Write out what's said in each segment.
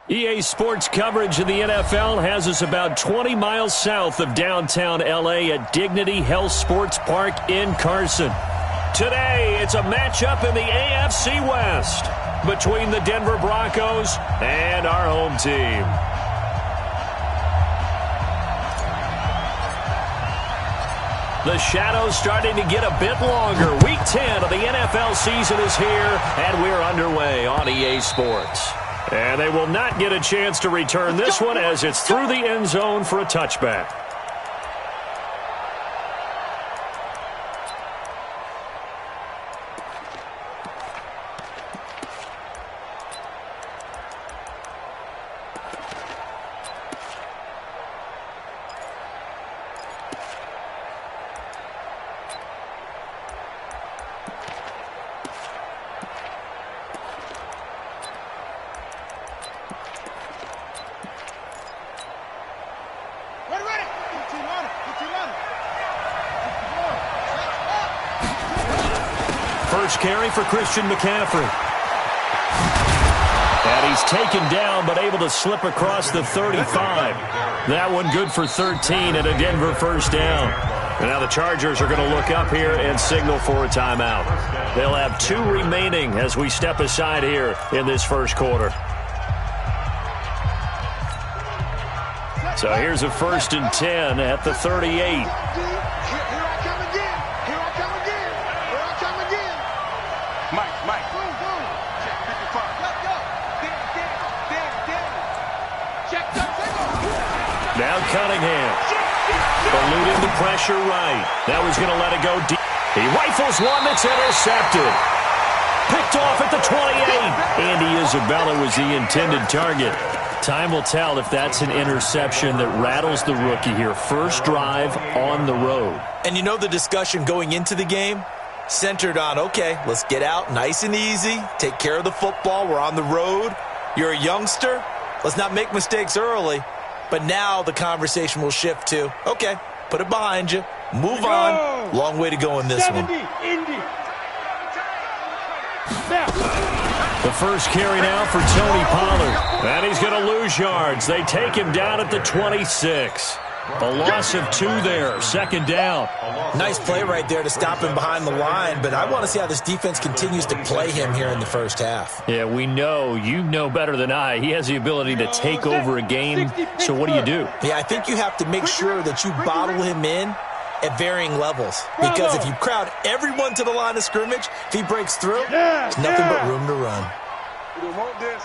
EA Sports coverage of the NFL has us about 20 miles south of downtown L.A. at Dignity Health Sports Park in Carson. Today, it's a matchup in the AFC West between the Denver Broncos and our home team. The shadow's starting to get a bit longer. Week 10 of the NFL season is here, and we're underway on EA Sports. And they will not get a chance to return this one as it's through the end zone for a touchback. First carry for Christian McCaffrey. And he's taken down but able to slip across the 35. That one good for 13 and a Denver first down. And now the Chargers are going to look up here and signal for a timeout. They'll have 2 remaining as we step aside here in this first quarter. So here's a 1st and 10 at the 38. Now Cunningham, eluding the pressure right. That was going to let it go deep. He rifles one that's intercepted. Picked off at the 28. Andy Isabella was the intended target. Time will tell if that's an interception that rattles the rookie here. First drive on the road. And you know the discussion going into the game? Centered on, okay, let's get out nice and easy. Take care of the football. We're on the road. You're a youngster. Let's not make mistakes early. But now the conversation will shift to, okay, put it behind you. Move on. Long way to go in this one. The first carry now for Tony Pollard. And he's going to lose yards. They take him down at the 26. A loss of 2 there. Second down. Nice play right there to stop him behind the line, but I want to see how this defense continues to play him here in the first half. Yeah, we know. You know better than I. He has the ability to take over a game, so what do? Yeah, I think you have to make sure that you bottle him in at varying levels, because if you crowd everyone to the line of scrimmage, if he breaks through, there's nothing but room to run. We don't want this.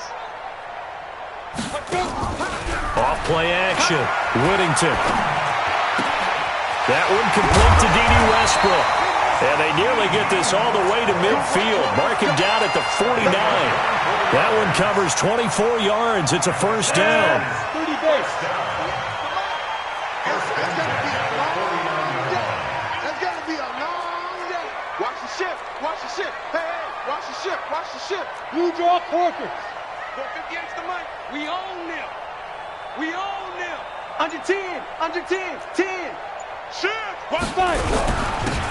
Off play action. Whittington. That one complete to D.D. Westbrook. And they nearly get this all the way to midfield. Mark him down at the 49. That one covers 24 yards. It's a first down. That's got to be a long day. Watch the ship. Watch the ship. Hey, watch the ship. Watch the ship. You draw Corkers. 458's the money. We own them. We own them. Under 10. Under 10. 10. Shit. Watch fight.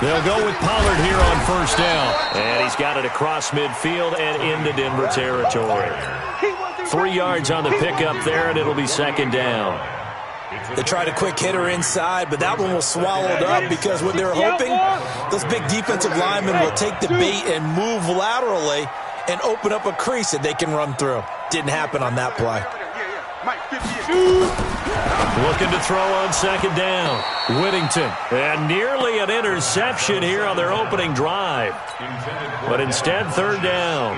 They'll go with Pollard here on first down. And he's got it across midfield and into Denver territory. 3 yards on the pickup there, and it'll be second down. They tried a quick hitter inside, but that one was swallowed up because what they're hoping, those big defensive linemen will take the bait and move laterally and open up a crease that they can run through. Didn't happen on that play. Looking to throw on second down. Whittington. And nearly an interception here on their opening drive. But instead, third down.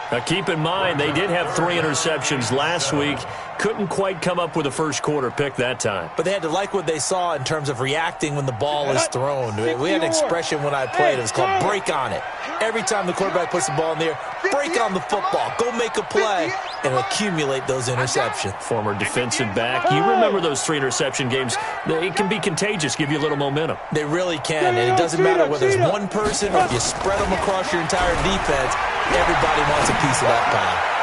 Now keep in mind, they did have 3 interceptions last week. Couldn't quite come up with a first quarter pick that time. But they had to like what they saw in terms of reacting when the ball is thrown. We had an expression when I played. It was called break on it. Every time the quarterback puts the ball in the air, break on the football. Go make a play and accumulate those interceptions. Former defensive back. You remember those 3 interception games. It can be contagious, give you a little momentum. They really can, and it doesn't matter whether it's one person or if you spread them across your entire defense. Everybody wants a piece of that pie.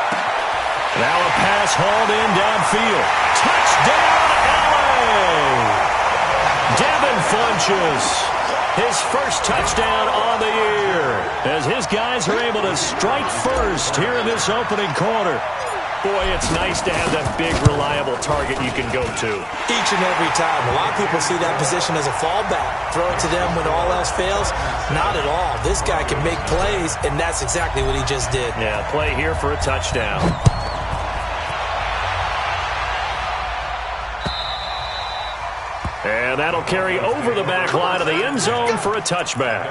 Now a pass hauled in downfield. Touchdown, LA! Devin Funchess, his first touchdown on the year, as his guys are able to strike first here in this opening quarter. Boy, it's nice to have that big, reliable target you can go to. Each and every time. A lot of people see that position as a fallback. Throw it to them when all else fails. Not at all. This guy can make plays, and that's exactly what he just did. Yeah, play here for a touchdown. And that'll carry over the back line of the end zone for a touchback.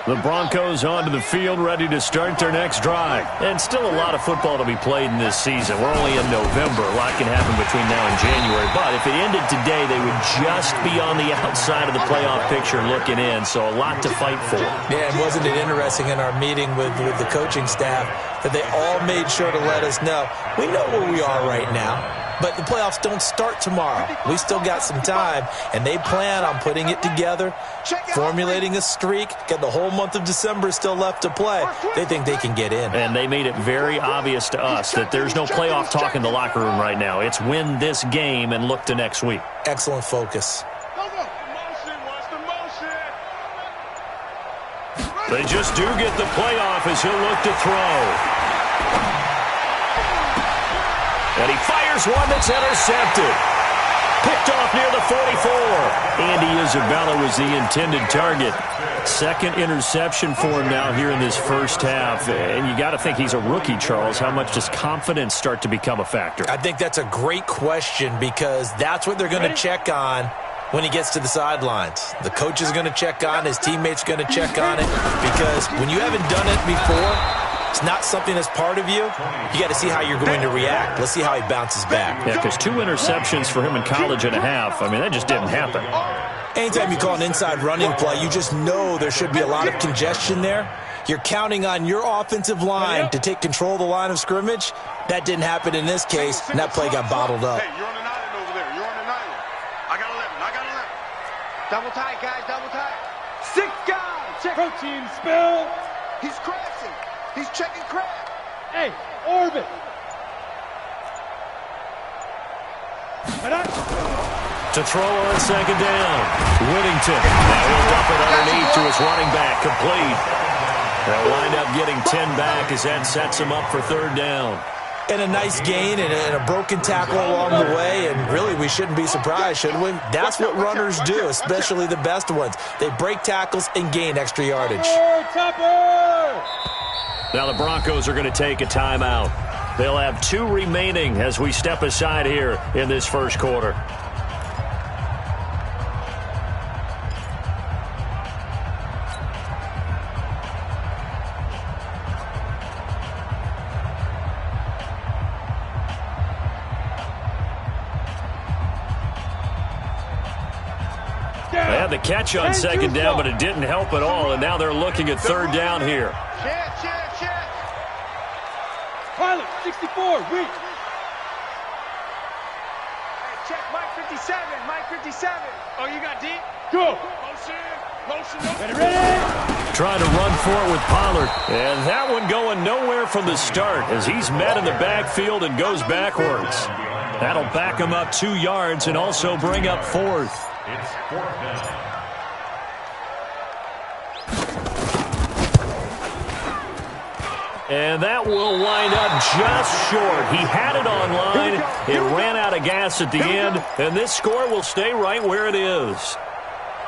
The Broncos onto the field, ready to start their next drive. And still a lot of football to be played in this season. We're only in November. A lot can happen between now and January. But if it ended today, they would just be on the outside of the playoff picture looking in. So a lot to fight for. Yeah, and wasn't it interesting in our meeting with the coaching staff that they all made sure to let us know, we know where we are right now. But the playoffs don't start tomorrow. We still got some time, and they plan on putting it together, formulating a streak, got the whole month of December still left to play. They think they can get in. And they made it very obvious to us that there's no playoff talk in the locker room right now. It's win this game and look to next week. Excellent focus. They just do get the playoff as he'll look to throw. And he fires one that's intercepted. Picked off near the 44. Andy Isabella was the intended target. Second interception for him now here in this first half. And you got to think he's a rookie, Charles. How much does confidence start to become a factor? I think that's a great question because that's what they're going to check on when he gets to the sidelines. The coach is going to check on, his teammates going to check on it, because when you haven't done it before, it's not something that's part of you. You got to see how you're going to react. Let's see how he bounces back. Yeah, because 2 interceptions for him in college and a half. I mean, that just didn't happen. Anytime you call an inside running play, you just know there should be a lot of congestion there. You're counting on your offensive line to take control of the line of scrimmage. That didn't happen in this case, and that play got bottled up. Hey, you're on an island over there. You're on an island. I got 11. I got 11. Double tight, guys. Double tight. 6 guys. Check. Protein spill. He's crashing. He's checking crab. Hey, orbit. To throw on second down. Whittington. Now he'll dump it underneath to his running back. Complete. They'll wind up getting 10 back as that sets him up for third down. And a nice gain and a broken tackle along the way, and really we shouldn't be surprised, should we? That's what runners do, especially the best ones. They break tackles and gain extra yardage. Now the Broncos are going to take a timeout. They'll have 2 remaining as we step aside here in this first quarter. They had the catch on second down, but it didn't help at all, and now they're looking at third down here. Pilot, 64, weak. Hey, check, Mike 57, Mike 57. Oh, you got deep? Go. Motion. Ready? Trying to run for it with Pollard. And that one going nowhere from the start as he's met in the backfield and goes backwards. That'll back him up 2 yards and also bring up 4th. It's 4th down. And that will wind up just short. He had it on line. It ran out of gas at the end, and this score will stay right where it is.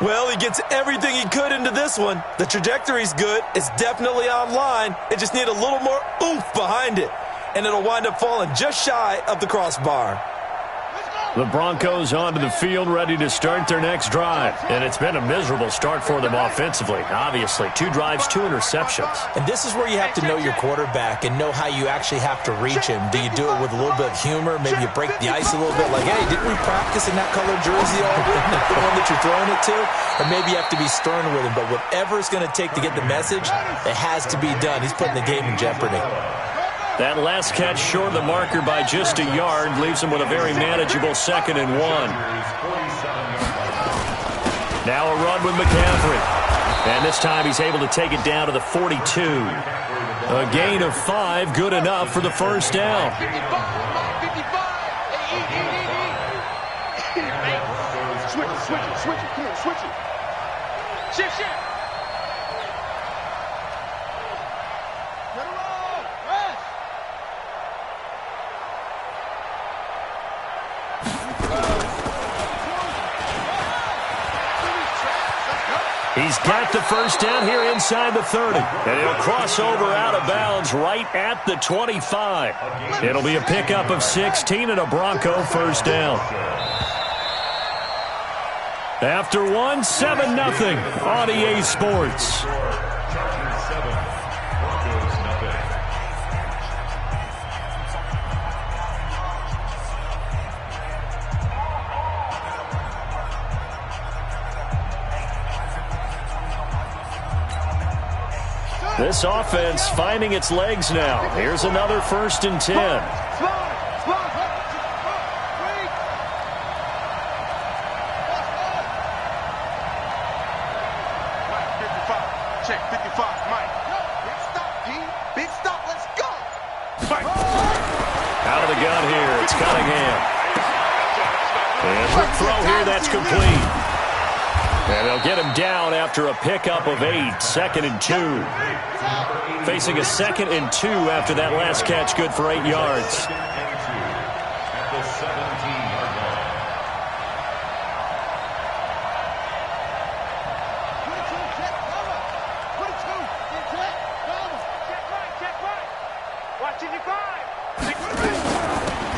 Well, he gets everything he could into this one. The trajectory's good. It's definitely on line. It just needs a little more oomph behind it, and it'll wind up falling just shy of the crossbar. The Broncos onto the field, ready to start their next drive. And it's been a miserable start for them offensively. Obviously, 2 drives, 2 interceptions. And this is where you have to know your quarterback and know how you actually have to reach him. Do you do it with a little bit of humor? Maybe you break the ice a little bit, like, hey, didn't we practice in that colored jersey already? The one that you're throwing it to? Or maybe you have to be stern with him. But whatever it's going to take to get the message, it has to be done. He's putting the game in jeopardy. That last catch short of the marker by just a yard leaves him with a very manageable 2nd and 1. Now a run with McCaffrey. And this time he's able to take it down to the 42. A gain of 5, good enough for the first down. 55. Switch it. Come on, switch it. Shift. He's got the first down here inside the 30. And he'll cross over out of bounds right at the 25. It'll be a pickup of 16 and a Bronco first down. After 1, 7-0 on EA Sports. This offense finding its legs now. Here's another 1st and 10. Check 55, Mike. Big stop, G. Big stop. Let's go. Out of the gun here, it's Cunningham. And quick throw here, that's complete. And they'll get him down after a pickup of 8, 2nd and 2. Facing a 2nd and 2 after that last catch, good for 8 yards.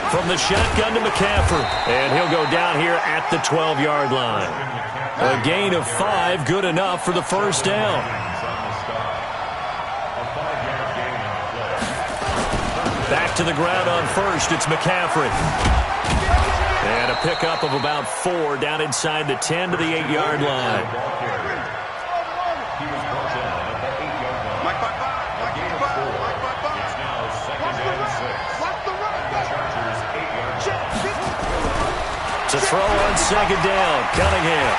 From the shotgun to McCaffrey. And he'll go down here at the 12-yard line. A gain of 5, good enough for the first down. Back to the ground on first, it's McCaffrey. And a pickup of about 4 down inside the 10 to the 8-yard line. To throw on 2nd down, Cunningham.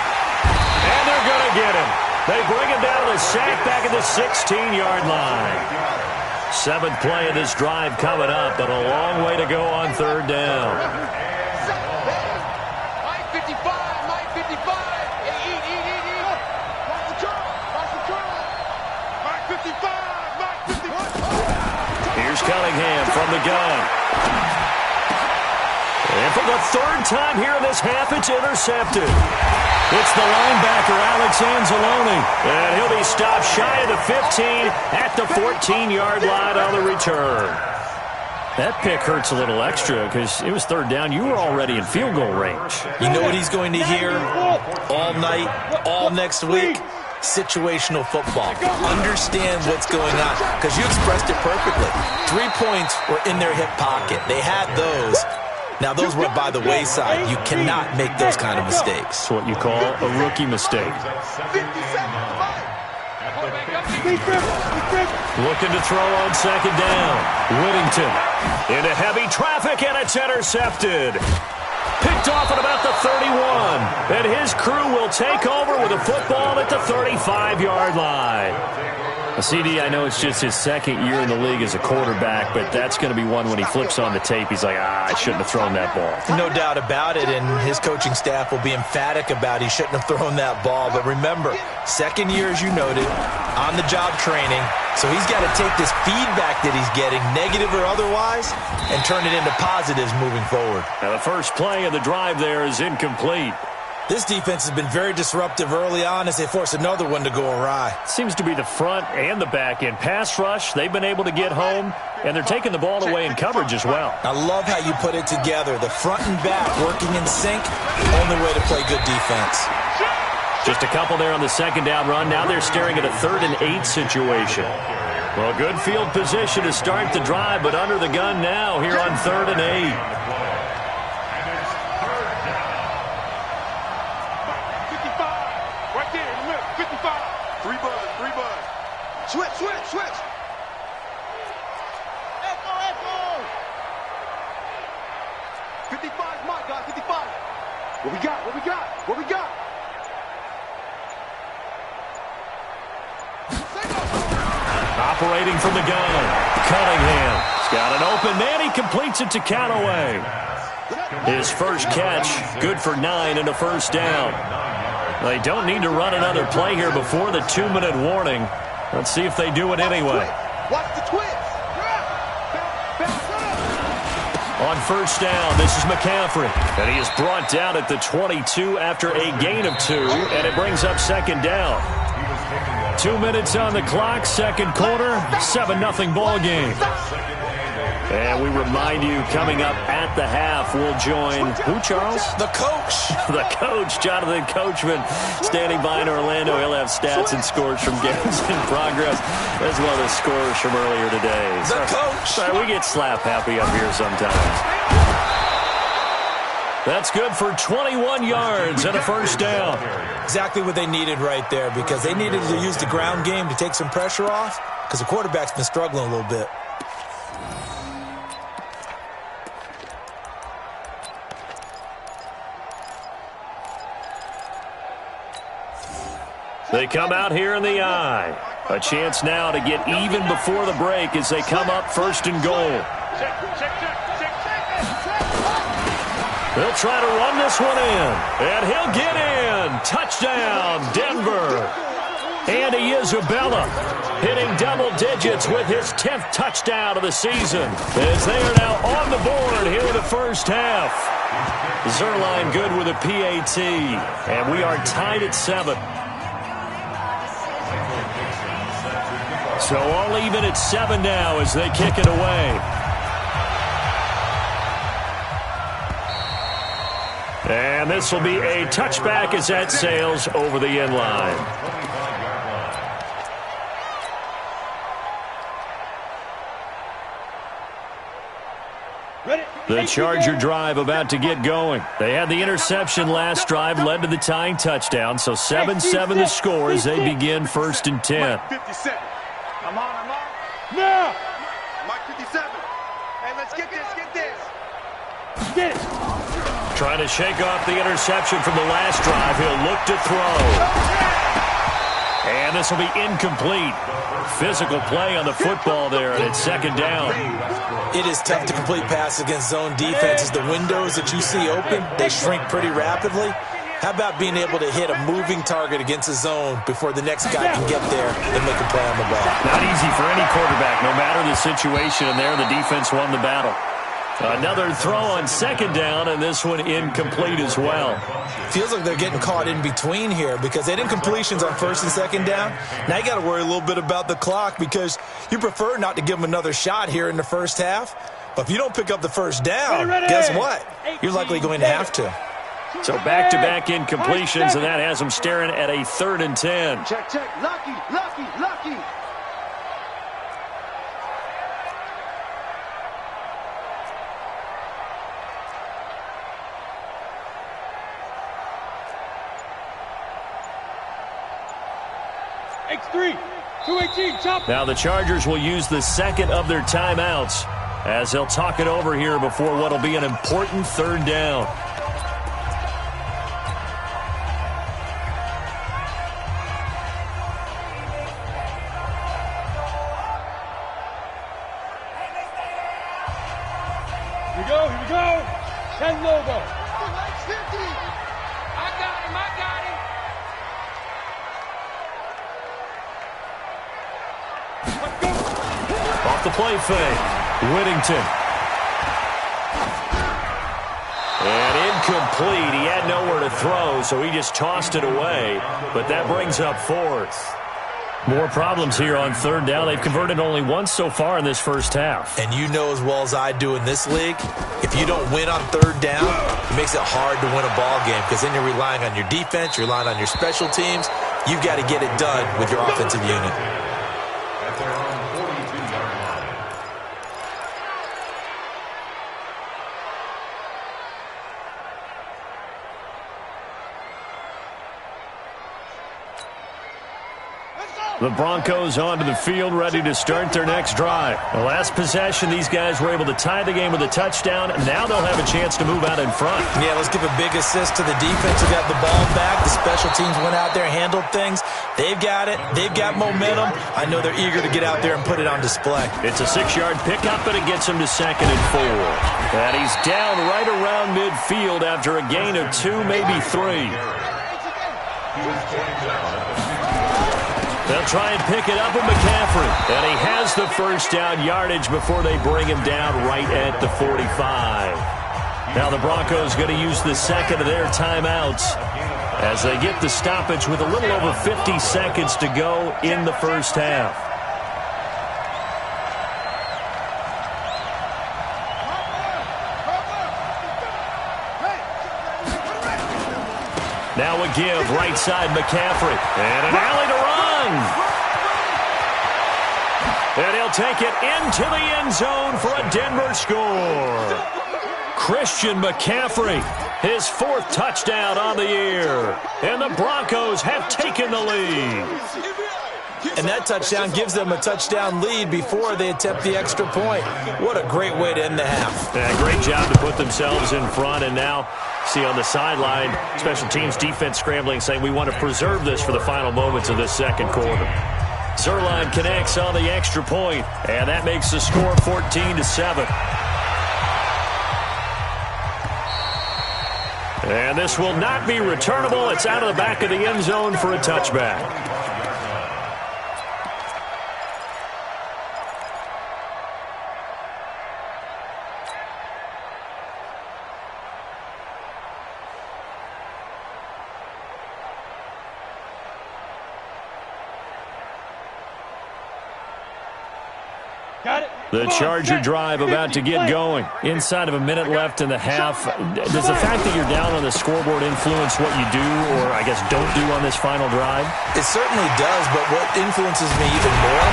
And they're going to get him. They bring him down to the sack back at the 16-yard line. 7th play of this drive coming up, but a long way to go on 3rd down. Mike 55, Mike 55. Eat. Watch the curl. Mike 55, Mike 55. Here's Cunningham from the gun. And for the 3rd time here in this half, it's intercepted. It's the linebacker, Alex Anzalone. And he'll be stopped shy of the 15 at the 14-yard line on the return. That pick hurts a little extra because it was 3rd down. You were already in field goal range. You know what he's going to hear all night, all next week? Situational football. Understand what's going on, because you expressed it perfectly. 3 points were in their hip pocket. They had those. Now, those were by the wayside. You cannot make those kind of mistakes. It's what you call a rookie mistake. Looking to throw on 2nd down. Whittington into heavy traffic, and it's intercepted. Picked off at about the 31. And his crew will take over with a football at the 35-yard line. CD, I know it's just his 2nd year in the league as a quarterback, but that's going to be one when he flips on the tape, he's like, I shouldn't have thrown that ball. No doubt about it, and his coaching staff will be emphatic about he shouldn't have thrown that ball. But remember, 2nd year, as you noted, on-the-job training, so he's got to take this feedback that he's getting, negative or otherwise, and turn it into positives moving forward. Now, the first play of the drive there is incomplete. This defense has been very disruptive early on as they force another one to go awry. Seems to be the front and the back end. Pass rush, they've been able to get home, and they're taking the ball away in coverage as well. I love how you put it together. The front and back working in sync, only way to play good defense. Just a couple there on the 2nd down run. Now they're staring at a 3rd and 8 situation. Well, good field position to start the drive, but under the gun now here on 3rd and 8. Switch. Echo. 55 is my guy, 55. What we got? Operating from the gun, Cunningham. He's got an open man. He completes it to Callaway. His first catch, good for 9 and a first down. They don't need to run another play here before the 2-minute warning. Let's see if they do it anyway. Watch the twist. On first down, this is McCaffrey. And he is brought down at the 22 after a gain of 2, and it brings up 2nd down. 2 minutes on the clock, second quarter, 7-0 ball game. And we remind you, coming up at the half, we'll join who, Charles? The coach. The coach, Jonathan Coachman, standing by in Orlando. He'll have stats and scores from games in progress, as well as scores from earlier today. The coach. Sorry, we get slap happy up here sometimes. That's good for 21 yards and a first down. Exactly what they needed right there, because they needed to use the ground game to take some pressure off, because the quarterback's been struggling a little bit. They come out here in the eye. A chance now to get even before the break as they come up first and goal. They'll try to run this one in, and he'll get in. Touchdown, Denver. Andy Isabella hitting double digits with his 10th touchdown of the season, as they are now on the board here in the first half. Zerline good with a PAT, and we are tied at 7. So all even at 7 now as they kick it away. And this will be a touchback as that sails over the end line. The Charger drive about to get going. They had the interception last drive, led to the tying touchdown. So 7-7 the score as they begin first and 10. 57. I'm on. Now! Mike 57. Hey, let's get this. Get it. Trying to shake off the interception from the last drive. He'll look to throw. And this will be incomplete. Physical play on the football there, and it's second down. It is tough to complete passes against zone defenses. The windows that you see open, they shrink pretty rapidly. How about being able to hit a moving target against a zone before the next guy can get there and make a play on the ball? Not easy for any quarterback, no matter the situation. And there, the defense won the battle. Another throw on second down, and this one incomplete as well. Feels like they're getting caught in between here because they had incompletions on first and second down. Now you got to worry a little bit about the clock because you prefer not to give them another shot here in the first half. But if you don't pick up the first down, guess what? You're likely going to have to. So back-to-back incompletions, and that has them staring at a 3rd and 10. Check. Lucky. X3, 218, chop. Now the Chargers will use the second of their timeouts as they'll talk it over here before what will be an important 3rd down. Here we go. 10 logo. 50. I got him. Off the play fake, Whittington. And incomplete. He had nowhere to throw, so he just tossed it away. But that brings up 4th. More problems here on 3rd down. They've converted only once so far in this first half. And you know as well as I do in this league, if you don't win on 3rd down, it makes it hard to win a ball game because then you're relying on your defense, you're relying on your special teams. You've got to get it done with your offensive unit. The Broncos onto the field, ready to start their next drive. The last possession, these guys were able to tie the game with a touchdown. Now they'll have a chance to move out in front. Yeah, let's give a big assist to the defense who got the ball back. The special teams went out there, handled things. They've got it. They've got momentum. I know they're eager to get out there and put it on display. It's a 6-yard pickup, and it gets him to 2nd and 4. And he's down right around midfield after a gain of 2, maybe 3. They'll try and pick it up with McCaffrey. And he has the first down yardage before they bring him down right at the 45. Now the Broncos going to use the second of their timeouts. as they get the stoppage with a little over 50 seconds to go in the first half. Now a give, right side McCaffrey. And an alley to run. And he'll take it into the end zone for a Denver score. Christian McCaffrey, his 4th touchdown on the year. And the Broncos have taken the lead. And that touchdown gives them a touchdown lead before they attempt the extra point. What a great way to end the half. Yeah, great job to put themselves in front. And now, see on the sideline, special teams defense scrambling, saying we want to preserve this for the final moments of this second quarter. Zerline connects on the extra point, and that makes the score 14-7. And this will not be returnable. It's out of the back of the end zone for a touchback. The Charger drive about to get going. Inside of a minute left in the half. Does the fact that you're down on the scoreboard influence what you do, or I guess don't do on this final drive? It certainly does, but what influences me even more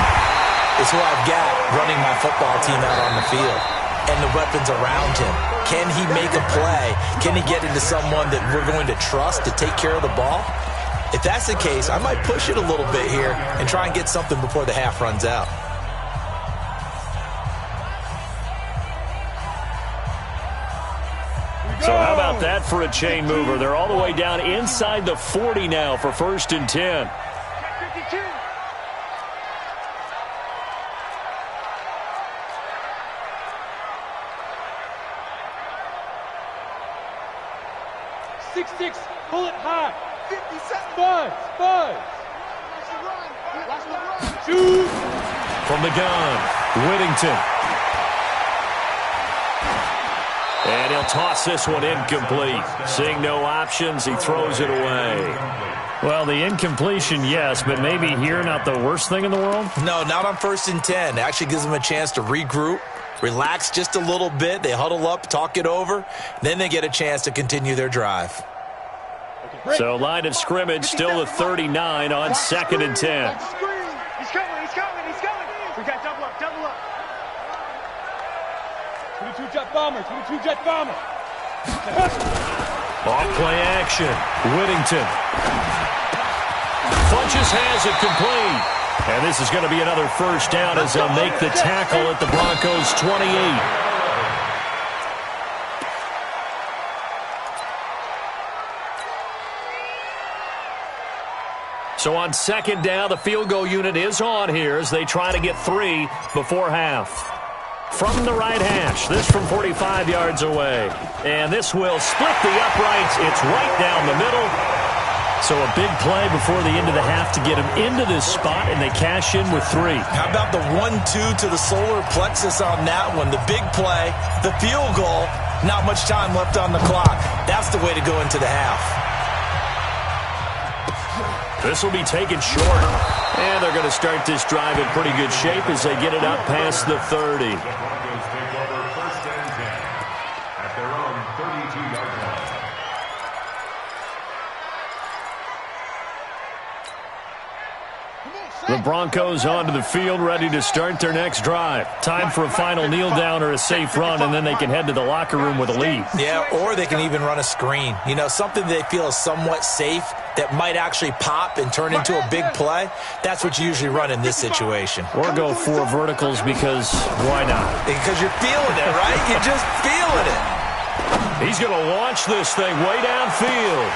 is who I've got running my football team out on the field and the weapons around him. Can he make a play? Can he get into someone that we're going to trust to take care of the ball? If that's the case, I might push it a little bit here and try and get something before the half runs out. So how about that for a chain mover? They're all the way down inside the 40 now for 1st and 10. Six, pull it high. 57. Buzz. Shoot. From the gun, Whittington. And he'll toss this one incomplete. Seeing no options, he throws it away. Well, the incompletion, yes, but maybe here not the worst thing in the world? No, not on 1st and 10. It actually gives them a chance to regroup, relax just a little bit. They huddle up, talk it over. Then they get a chance to continue their drive. So line of scrimmage still at 39 on 2nd and 10. He's coming. We got double up. 22-jet bomber. Off play action. Whittington. Funches has it complete. And this is going to be another first down as they'll make the tackle at the Broncos' 28. So on 2nd down, the field goal unit is on here as they try to get 3 before half. From the right hash, this from 45 yards away. And this will split the uprights. It's right down the middle. So a big play before the end of the half to get them into this spot, and they cash in with 3. How about the 1-2 to the solar plexus on that one? The big play, the field goal, not much time left on the clock. That's the way to go into the half. This will be taken short. And they're going to start this drive in pretty good shape as they get it up past the 30. The Broncos onto the field, ready to start their next drive. Time for a final kneel down or a safe run, and then they can head to the locker room with a lead. Yeah, or they can even run a screen. You know, something they feel is somewhat safe that might actually pop and turn into a big play. That's what you usually run in this situation. Or go 4 verticals because why not? Because you're feeling it, right? You're just feeling it. He's going to launch this thing way downfield.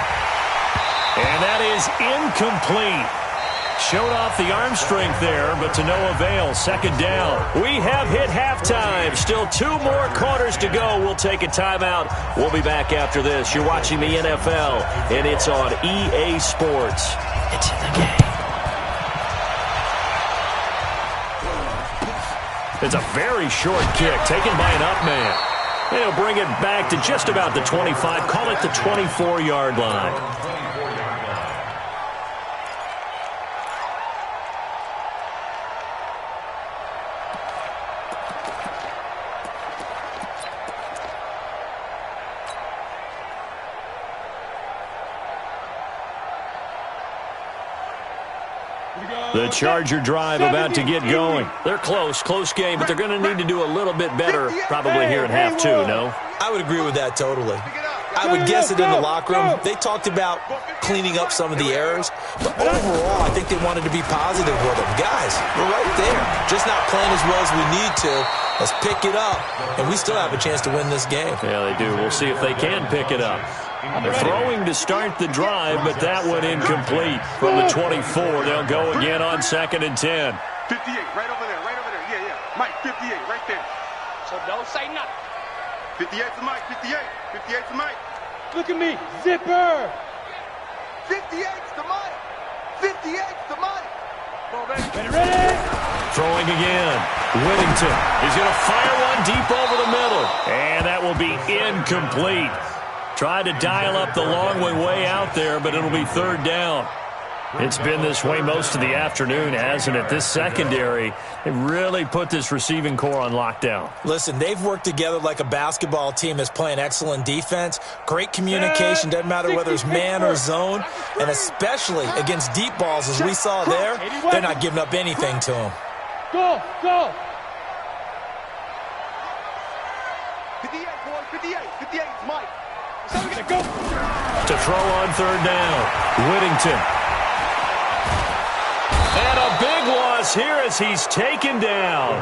And that is incomplete. Showed off the arm strength there, but to no avail. 2nd down. We have hit halftime. Still 2 more quarters to go. We'll take a timeout. We'll be back after this. You're watching the NFL, and it's on EA Sports. It's in the game. It's a very short kick taken by an up man. They'll bring it back to just about the 25. Call it the 24-yard line. The Charger drive about to get going. They're close game, but they're going to need to do a little bit better probably here in half two, no? I would agree with that totally. I would guess it in the locker room. They talked about cleaning up some of the errors, but overall, I think they wanted to be positive with them. Guys, we're right there. Just not playing as well as we need to. Let's pick it up, and we still have a chance to win this game. Yeah, they do. We'll see if they can pick it up. They're throwing to start the drive, but that one incomplete. From the 24, they'll go again on 2nd and 10. 58, right over there. Yeah. Mike, 58, right there. So don't say nothing. 58 to Mike, 58 to Mike. Look at me, zipper. 58 to Mike. 58 to Mike. Ready? Throwing again. Whittington is going to fire one deep over the middle. And that will be incomplete. Tried to dial up the long way out there, but it'll be 3rd down. It's been this way most of the afternoon, hasn't it? This secondary, they really put this receiving core on lockdown. Listen, they've worked together like a basketball team that's playing excellent defense. Great communication, doesn't matter whether it's man or zone. And especially against deep balls, as we saw there, they're not giving up anything to them. Go! 58, boys, 58, Mike. So we're going to go. To throw on 3rd down, Whittington. And a big loss here as he's taken down.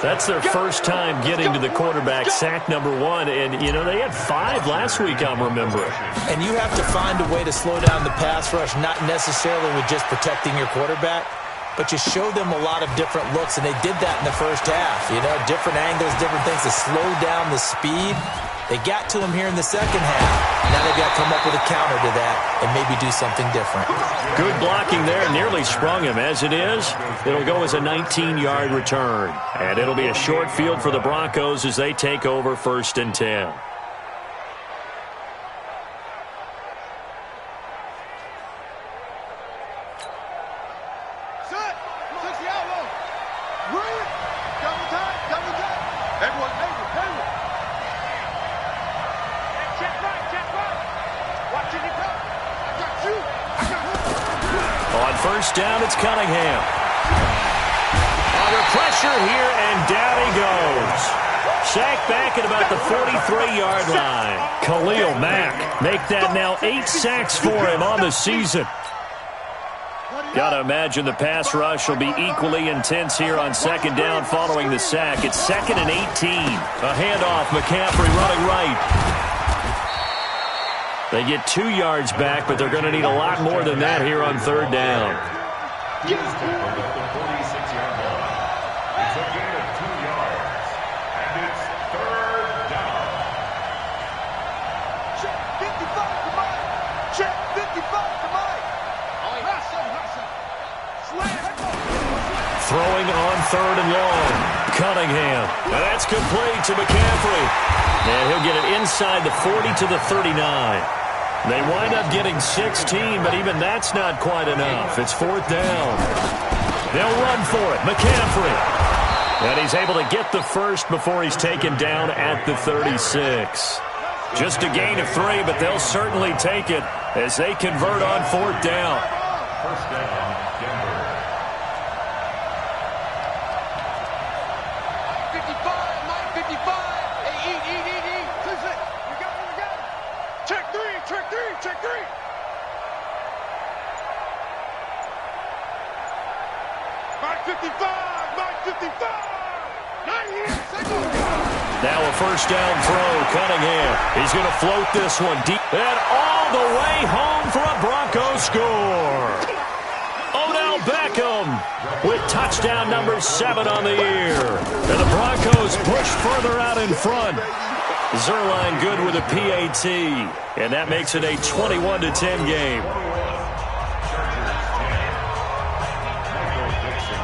That's their first time getting to the quarterback, sack number 1. And, you know, they had 5 last week, I'm remembering. And you have to find a way to slow down the pass rush, not necessarily with just protecting your quarterback, but you show them a lot of different looks, and they did that in the first half. You know, different angles, different things to slow down the speed. They got to him here in the second half. Now they've got to come up with a counter to that and maybe do something different. Good blocking there. Nearly sprung him. As it is, it'll go as a 19-yard return. And it'll be a short field for the Broncos as they take over 1st and 10. Down, it's Cunningham. Under pressure here, and down he goes. Sacked back at about the 43-yard line. Khalil Mack make that now 8 sacks for him on the season. Got to imagine the pass rush will be equally intense here on 2nd down following the sack. It's 2nd and 18. A handoff, McCaffrey running right. They get 2 yards back, but they're going to need a lot more than that here on 3rd down. It's a gain of 2 yards, and it's 3rd down. Check 55 to Mike. Check 55 to Mike. Throwing on 3rd and long. Cunningham. And that's complete to McCaffrey. And he'll get it inside the 40 to the 39. They wind up getting 16, but even that's not quite enough. It's 4th down. They'll run for it. McCaffrey. And he's able to get the first before he's taken down at the 36. Just a gain of 3, but they'll certainly take it as they convert on 4th down. First down, Denver. 55, Mike, 55. Hey, eat. We got it. Check 3. Mike 55. Not here. Now a first down throw. Cunningham. He's going to float this one deep. And all the way home for a Broncos score. Odell Beckham with touchdown number 7 on the year. And the Broncos push further out in front. Zerline good with a PAT. And that makes it a 21-10 game.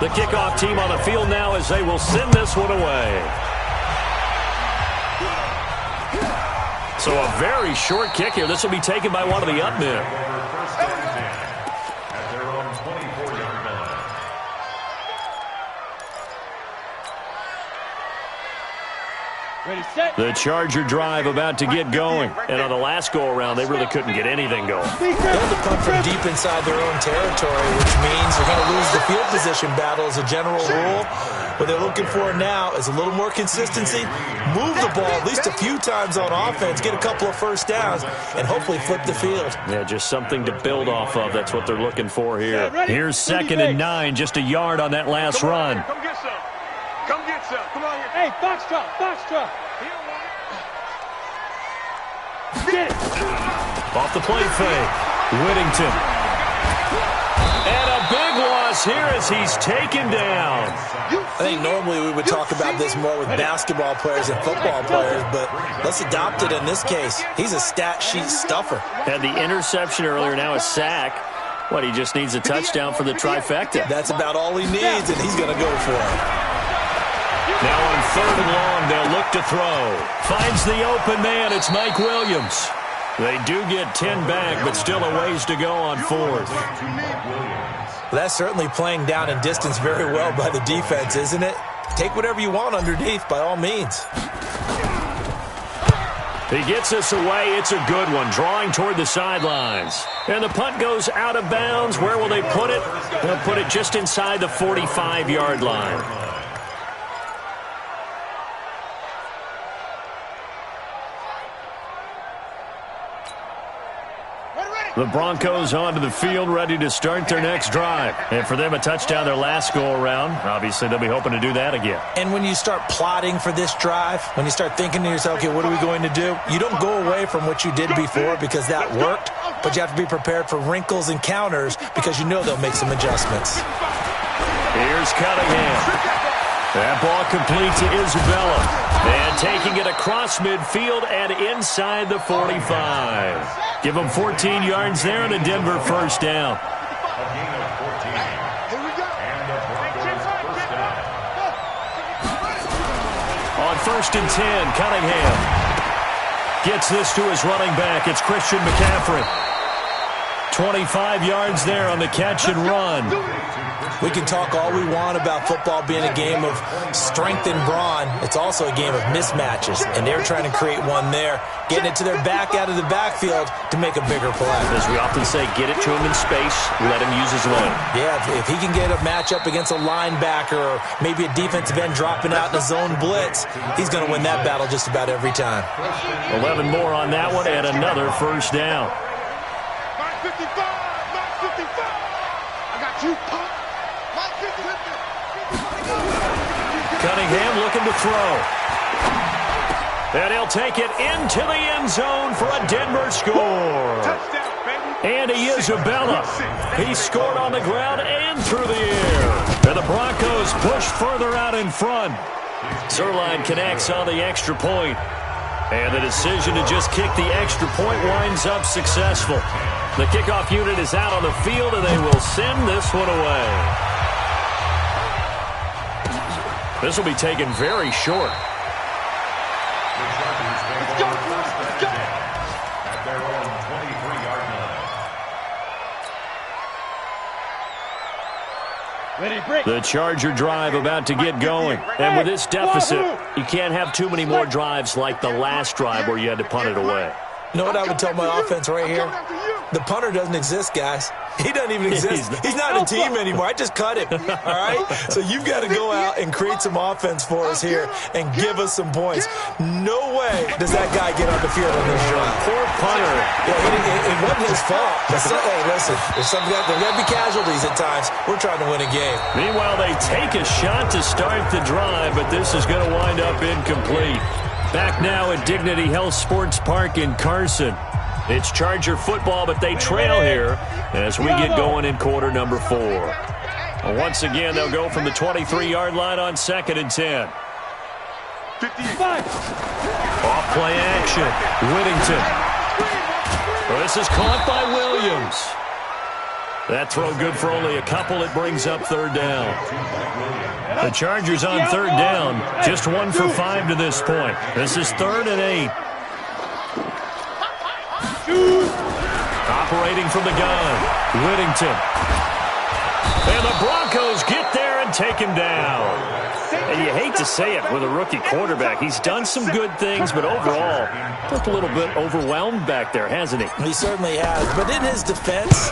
The kickoff team on the field now as they will send this one away. So a very short kick here. This will be taken by one of the up men. First down and 10 at their own 24-yard line. The Charger drive about to get going. And on the last go-around, they really couldn't get anything going. They'll have to punt from deep inside their own territory, which means they're going to lose the field position battle as a general rule. What they're looking for now is a little more consistency, move the ball at least a few times on offense, get a couple of first downs, and hopefully flip the field. Yeah, just something to build off of. That's what they're looking for here. Here's 2nd and 9, just a yard on that last run. Come get some. Come get some. Come on here. Hey, box truck, box truck. Get it. Off the play fake. Whittington. And a big loss here as he's taken down. I think normally we would talk about this more with basketball players and football players, but let's adopt it in this case. He's a stat sheet stuffer. Had the interception earlier, now a sack. What, he just needs a touchdown for the trifecta. That's about all he needs, and he's going to go for it. Now on 3rd and long, they'll look to throw. Finds the open man. It's Mike Williams. They do get 10 back, but still a ways to go on 4th. That's certainly playing down in distance very well by the defense, isn't it? Take whatever you want underneath, by all means. He gets us away. It's a good one, drawing toward the sidelines. And the punt goes out of bounds. Where will they put it? They'll put it just inside the 45-yard line. The Broncos onto the field, ready to start their next drive. And for them, a touchdown their last go-around. Obviously, they'll be hoping to do that again. And when you start plotting for this drive, when you start thinking to yourself, okay, what are we going to do? You don't go away from what you did before because that worked, but you have to be prepared for wrinkles and counters because you know they'll make some adjustments. Here's Cunningham. That ball complete to Isabella. And taking it across midfield and inside the 45. Give them 14 yards there and a Denver first down. A gain of 14. And the Broncos first down. On 1st and 10, Cunningham gets this to his running back. It's Christian McCaffrey. 25 yards there on the catch and run. We can talk all we want about football being a game of strength and brawn. It's also a game of mismatches, and they're trying to create one there, getting it to their back out of the backfield to make a bigger play. As we often say, get it to him in space, let him use his leg. Yeah, if he can get a matchup against a linebacker or maybe a defensive end dropping out in a zone blitz, he's going to win that battle just about every time. 11 more on that one and another first down. 55, 55. I got you, punk. Cunningham looking to throw. And he'll take it into the end zone for a Denver score. And he is Isabella. He scored on the ground and through the air. And the Broncos push further out in front. Zerline connects on the extra point. And the decision to just kick the extra point winds up successful. The kickoff unit is out on the field, and they will send this one away. This will be taken very short. At their own 23-yard line. The Charger drive about to get going. And with this deficit, you can't have too many more drives like the last drive where you had to punt it away. You know what I would tell my offense right here? The punter doesn't exist, guys. He doesn't even exist. He's not a team anymore. I just cut him, all right? So you've got to go out and create some offense for us here and give us some points. No way does that guy get on the field on this drive. Poor punter. Yeah, it wasn't his fault. Hey, listen, there's got to be casualties at times. We're trying to win a game. Meanwhile, they take a shot to start the drive, but this is going to wind up incomplete. Back now at Dignity Health Sports Park in Carson. It's Charger football, but they trail here as we get going in quarter number 4. Well, once again, they'll go from the 23-yard line on 2nd and 10. 55. Off play action. Whittington. Well, this is caught by Williams. That throw good for only a couple. It brings up 3rd down. The Chargers on 3rd down. Just 1 for 5 to this point. This is 3rd and 8. Operating from the gun. Whittington. And the Broncos get there and take him down. And you hate to say it with a rookie quarterback. He's done some good things, but overall, looked a little bit overwhelmed back there, hasn't he? He certainly has. But in his defense,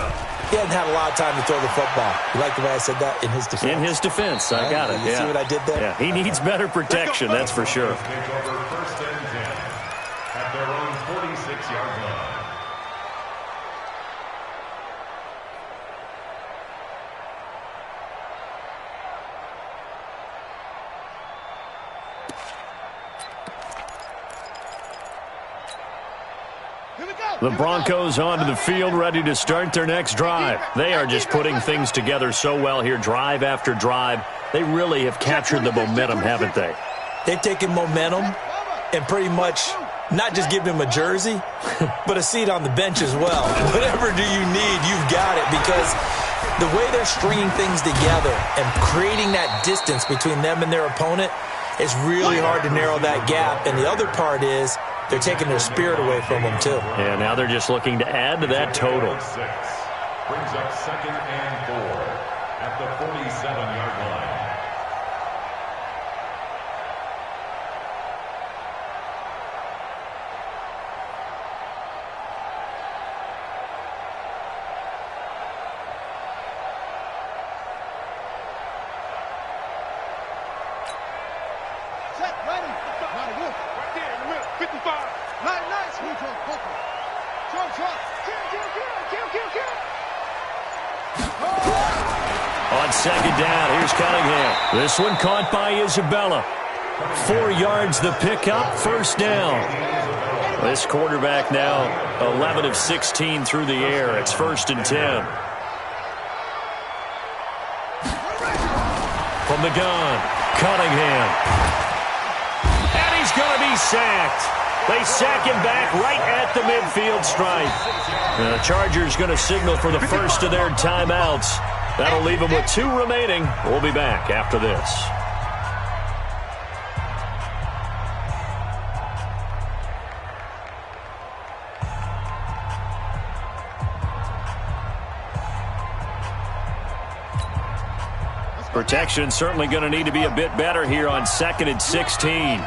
he hasn't had a lot of time to throw the football. You like the way I said that? In his defense. In his defense. I got it. You see what I did there? Yeah, he needs better protection, that's for sure. Take over first and 10 at their own 46-yard line. The Broncos onto the field, ready to start their next drive. They are just putting things together so well here, drive after drive. They really have captured the momentum, haven't they? They've taken momentum and pretty much not just given him a jersey, but a seat on the bench as well. Whatever do you need, you've got it, because the way they're stringing things together and creating that distance between them and their opponent, it's really hard to narrow that gap. And the other part is they're taking their spirit away from them, too. Yeah, now they're just looking to add to that total. Brings up 2nd and 4 at the 47-yard line. On second down, here's Cunningham. This one caught by Isabella. 4 yards the pickup, first down. This quarterback now 11 of 16 through the air. It's 1st and 10. From the gun, Cunningham. And he's going to be sacked. They sack him back right at the midfield stripe. The Chargers going to signal for the first of their timeouts. That'll leave them with 2 remaining. We'll be back after this. Protection certainly going to need to be a bit better here on 2nd and 16.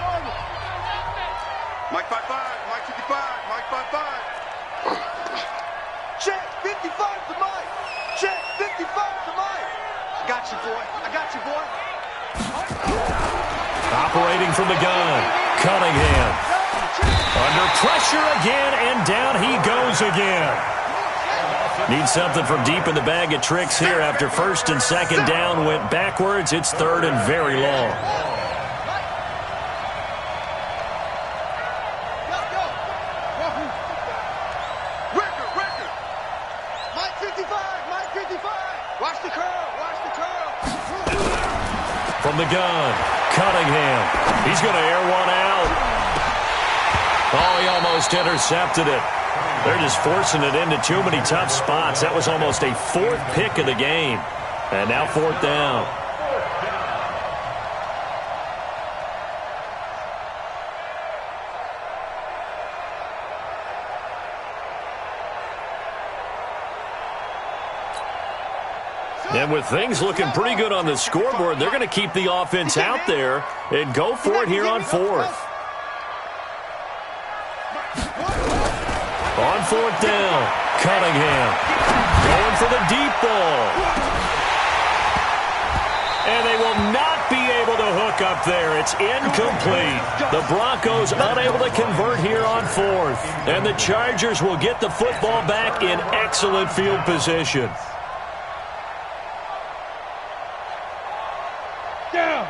Mike 5-5, Mike 55, Mike 5-5. Check 55 for Mike. Check 55 for Mike. I got you, boy. I got you, boy. Operating from the gun, Cunningham. Under pressure again, and down he goes again. Needs something from deep in the bag of tricks here after 1st and 2nd down went backwards. It's 3rd and very long. From the gun, Cunningham. He's going to air one out. Oh, he almost intercepted it. They're just forcing it into too many tough spots. That was almost a 4th pick of the game. And now 4th down. And with things looking pretty good on the scoreboard, they're going to keep the offense out there and go for it here on 4th. On 4th down, Cunningham going for the deep ball. And they will not be able to hook up there. It's incomplete. The Broncos unable to convert here on 4th. And the Chargers will get the football back in excellent field position. Down.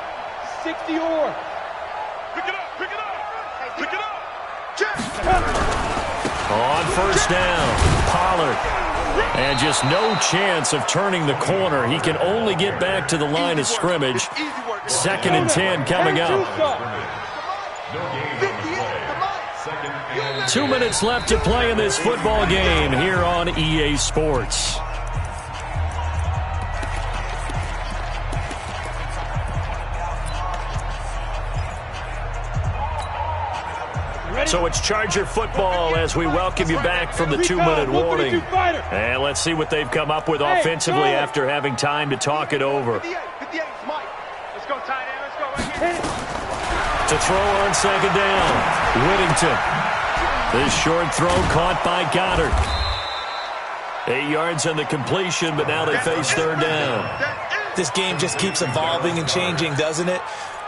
60 or. Pick it up. Pick it up. Pick it up. Check. On 1st down, Pollard. And just no chance of turning the corner. He can only get back to the line of scrimmage. 2nd and 10 coming up. 2 minutes left to play in this football game here on EA Sports. So it's Charger football as we welcome you back from the 2-minute warning. And let's see what they've come up with offensively after having time to talk it over. 58, Mike. To throw on second down. Whittington. This short throw caught by Goddard. 8 yards on the completion, but now they face third down. This game just keeps evolving and changing, doesn't it?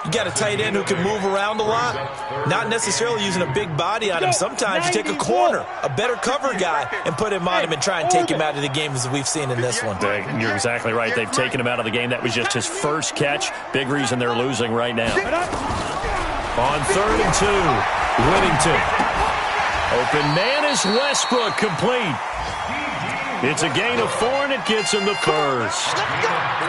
You got a tight end who can move around a lot, not necessarily using a big body on him. Sometimes you take a corner, a better cover guy, and put him on him and try and take him out of the game, as we've seen in this one. You're exactly right. They've taken him out of the game. That was just his first catch. Big reason they're losing right now. On 3rd and 2, Whittington. Open man is Westbrook, complete. It's a gain of 4, and it gets him the first.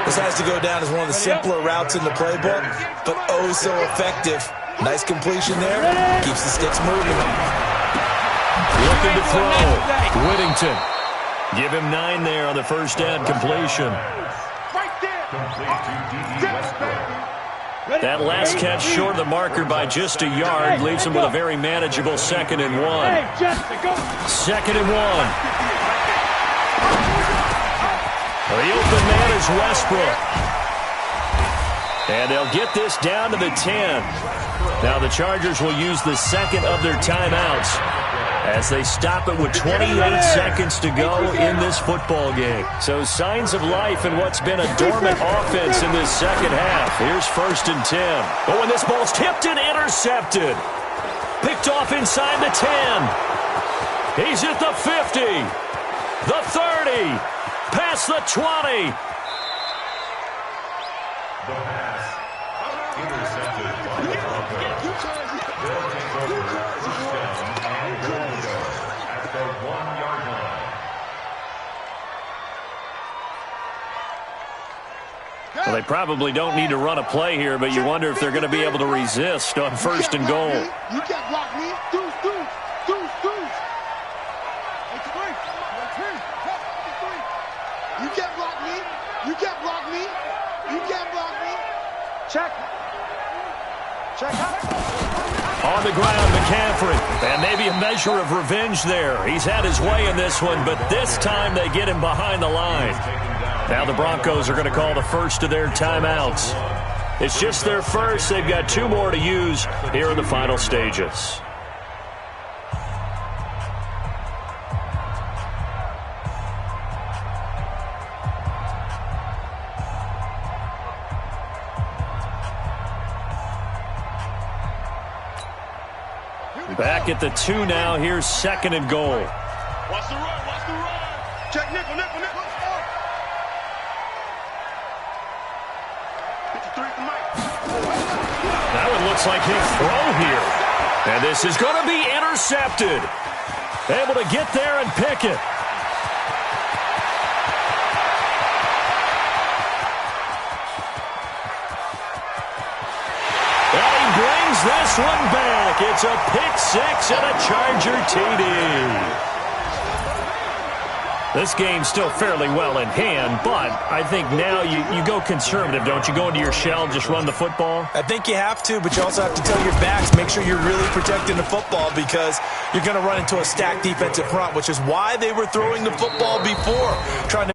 This has to go down as one of the simpler routes in the playbook, but oh so effective. Nice completion there. Keeps the sticks moving. Looking to throw. Whittington. Give him 9 there on the first down completion. That last catch short of the marker by just a yard leaves him with a very manageable 2nd and 1. 2nd and 1. The open man is Westbrook. And they'll get this down to the 10. Now the Chargers will use the second of their timeouts as they stop it with 28 seconds to go in this football game. So signs of life in what's been a dormant offense in this second half. Here's 1st and 10. Oh, and this ball's tipped and intercepted. Picked off inside the 10. He's at the 50. The 30. Past the 20. The pass intercepted by the Broncos. They'll take over first down and goal to go at the 1-yard line. Well, they probably don't need to run a play here, but you wonder if they're going to be able to resist on 1st and goal. You can't block me. Deuce. You can't block me. You can't block me. You can't block me. Check. On the ground, McCaffrey. And maybe a measure of revenge there. He's had his way in this one, but this time they get him behind the line. Now the Broncos are going to call the first of their timeouts. It's just their first. They've got 2 more to use here in the final stages. Back at the 2 now. Here's 2nd and goal. Watch the run. Check nickel. 53 for Mike. Now it looks like he'll throw here. And this is going to be intercepted. Able to get there and pick it. And he brings this one back. It's a pick 6 and a Charger TD. This game's still fairly well in hand, but I think now you go conservative, don't you? Go into your shell, just run the football? I think you have to, but you also have to tell your backs, make sure you're really protecting the football because you're going to run into a stacked defensive front, which is why they were throwing the football before, trying to